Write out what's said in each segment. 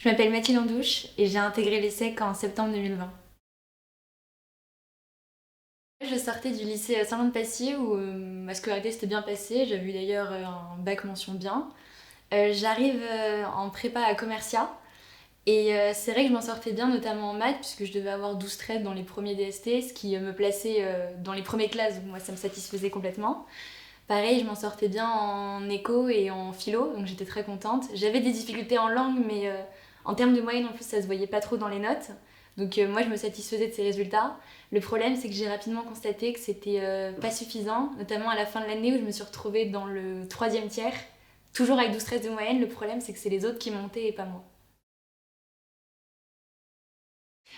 Je m'appelle Mathilde Andouche et j'ai intégré l'ESSEC en septembre 2020. Je sortais du lycée Saint-Laurent-de-Passy où ma scolarité s'était bien passée, j'avais eu d'ailleurs un bac mention bien. J'arrive en prépa à Commercia et c'est vrai que je m'en sortais bien, notamment en maths, puisque je devais avoir 12-13 dans les premiers DST, ce qui me plaçait dans les premières classes, donc moi ça me satisfaisait complètement. Pareil, je m'en sortais bien en éco et en philo, donc j'étais très contente. J'avais des difficultés en langue, mais en termes de moyenne en plus, ça se voyait pas trop dans les notes. Donc moi, je me satisfaisais de ces résultats. Le problème, c'est que j'ai rapidement constaté que c'était pas suffisant, notamment à la fin de l'année où je me suis retrouvée dans le troisième tiers, toujours avec 12-13 de moyenne. Le problème, c'est que c'est les autres qui montaient et pas moi.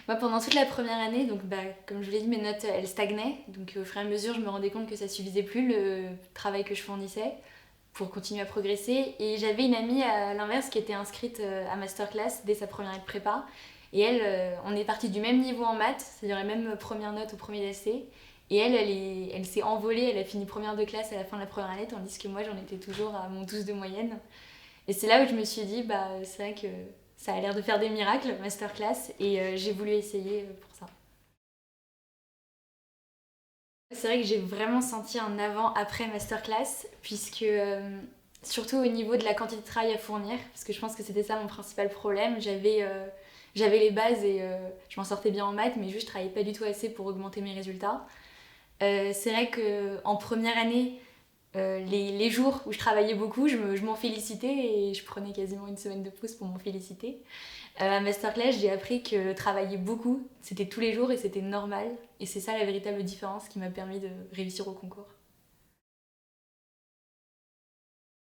Moi, pendant toute la première année, donc comme je vous l'ai dit, mes notes elles stagnaient. Donc au fur et à mesure, je me rendais compte que ça suffisait plus le travail que je fournissais pour continuer à progresser. Et j'avais une amie à l'inverse qui était inscrite à masterclass dès sa première année de prépa. Et elle, on est parti du même niveau en maths, c'est-à-dire la même première note au premier DSC. Et elle s'est envolée, elle a fini première de classe à la fin de la première année, tandis que moi j'en étais toujours à mon 12 de moyenne. Et c'est là où je me suis dit, c'est vrai que ça a l'air de faire des miracles, masterclass, et j'ai voulu essayer pour ça. C'est vrai que j'ai vraiment senti un avant-après masterclass, puisque surtout au niveau de la quantité de travail à fournir, parce que je pense que c'était ça mon principal problème. J'avais les bases et je m'en sortais bien en maths, mais juste je travaillais pas du tout assez pour augmenter mes résultats. C'est vrai qu'en première année, les jours où je travaillais beaucoup, je m'en félicitais et je prenais quasiment une semaine de pause pour m'en féliciter. À Masterclass, j'ai appris que travailler beaucoup, c'était tous les jours et c'était normal. Et c'est ça la véritable différence qui m'a permis de réussir au concours.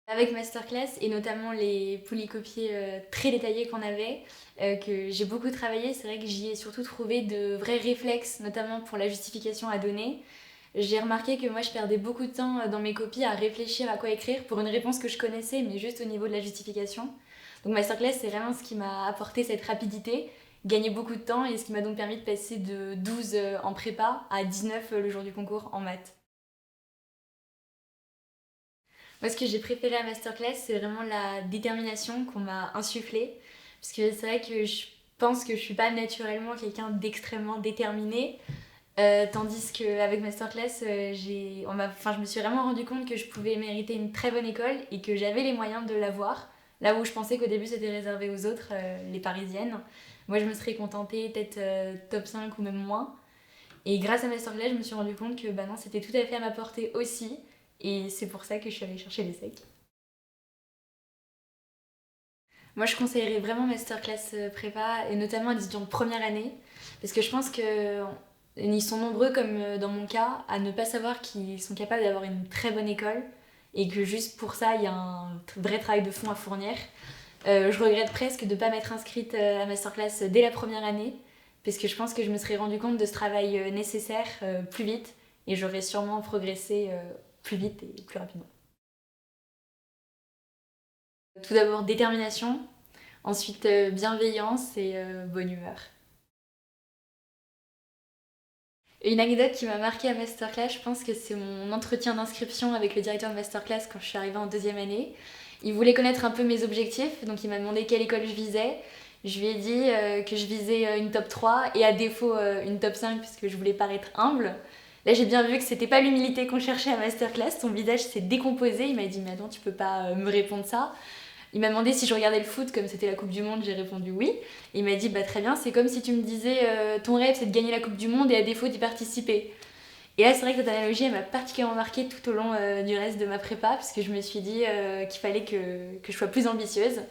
Avec Masterclass et notamment les polycopiés très détaillés qu'on avait, que j'ai beaucoup travaillé, c'est vrai que j'y ai surtout trouvé de vrais réflexes, notamment pour la justification à donner. J'ai remarqué que moi je perdais beaucoup de temps dans mes copies à réfléchir à quoi écrire pour une réponse que je connaissais, mais juste au niveau de la justification. Donc Masterclass, c'est vraiment ce qui m'a apporté cette rapidité, gagner beaucoup de temps et ce qui m'a donc permis de passer de 12 en prépa à 19 le jour du concours en maths. Moi, ce que j'ai préféré à Masterclass, c'est vraiment la détermination qu'on m'a insufflée. Parce que c'est vrai que je pense que je suis pas naturellement quelqu'un d'extrêmement déterminé. Tandis qu'avec Masterclass, je me suis vraiment rendu compte que je pouvais mériter une très bonne école et que j'avais les moyens de l'avoir. Là où je pensais qu'au début c'était réservé aux autres, les parisiennes. Moi, je me serais contentée peut-être top 5 ou même moins. Et grâce à Masterclass, je me suis rendu compte que non, c'était tout à fait à ma portée aussi. Et c'est pour ça que je suis allée chercher les secs. Moi, je conseillerais vraiment Masterclass prépa, et notamment à des étudiants de première année, parce que je pense qu'ils sont nombreux, comme dans mon cas, à ne pas savoir qu'ils sont capables d'avoir une très bonne école, et que juste pour ça, il y a un vrai travail de fond à fournir. Je regrette presque de ne pas m'être inscrite à Masterclass dès la première année, parce que je pense que je me serais rendu compte de ce travail nécessaire plus vite, et j'aurais sûrement progressé plus vite et plus rapidement. Tout d'abord, détermination. Ensuite, bienveillance et bonne humeur. Et une anecdote qui m'a marquée à Masterclass, je pense que c'est mon entretien d'inscription avec le directeur de Masterclass quand je suis arrivée en deuxième année. Il voulait connaître un peu mes objectifs, donc il m'a demandé quelle école je visais. Je lui ai dit que je visais une top 3 et à défaut une top 5 puisque je voulais paraître humble. Là, j'ai bien vu que c'était pas l'humilité qu'on cherchait à Masterclass. Son visage s'est décomposé. Il m'a dit mais attends, tu peux pas me répondre ça. Il m'a demandé si je regardais le foot, comme c'était la Coupe du Monde, j'ai répondu oui. Et il m'a dit très bien, c'est comme si tu me disais ton rêve c'est de gagner la Coupe du Monde et à défaut d'y participer. Et là c'est vrai que cette analogie elle m'a particulièrement marquée tout au long du reste de ma prépa, parce que je me suis dit qu'il fallait que je sois plus ambitieuse.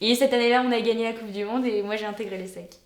Et cette année-là on a gagné la Coupe du Monde et moi j'ai intégré les SEC.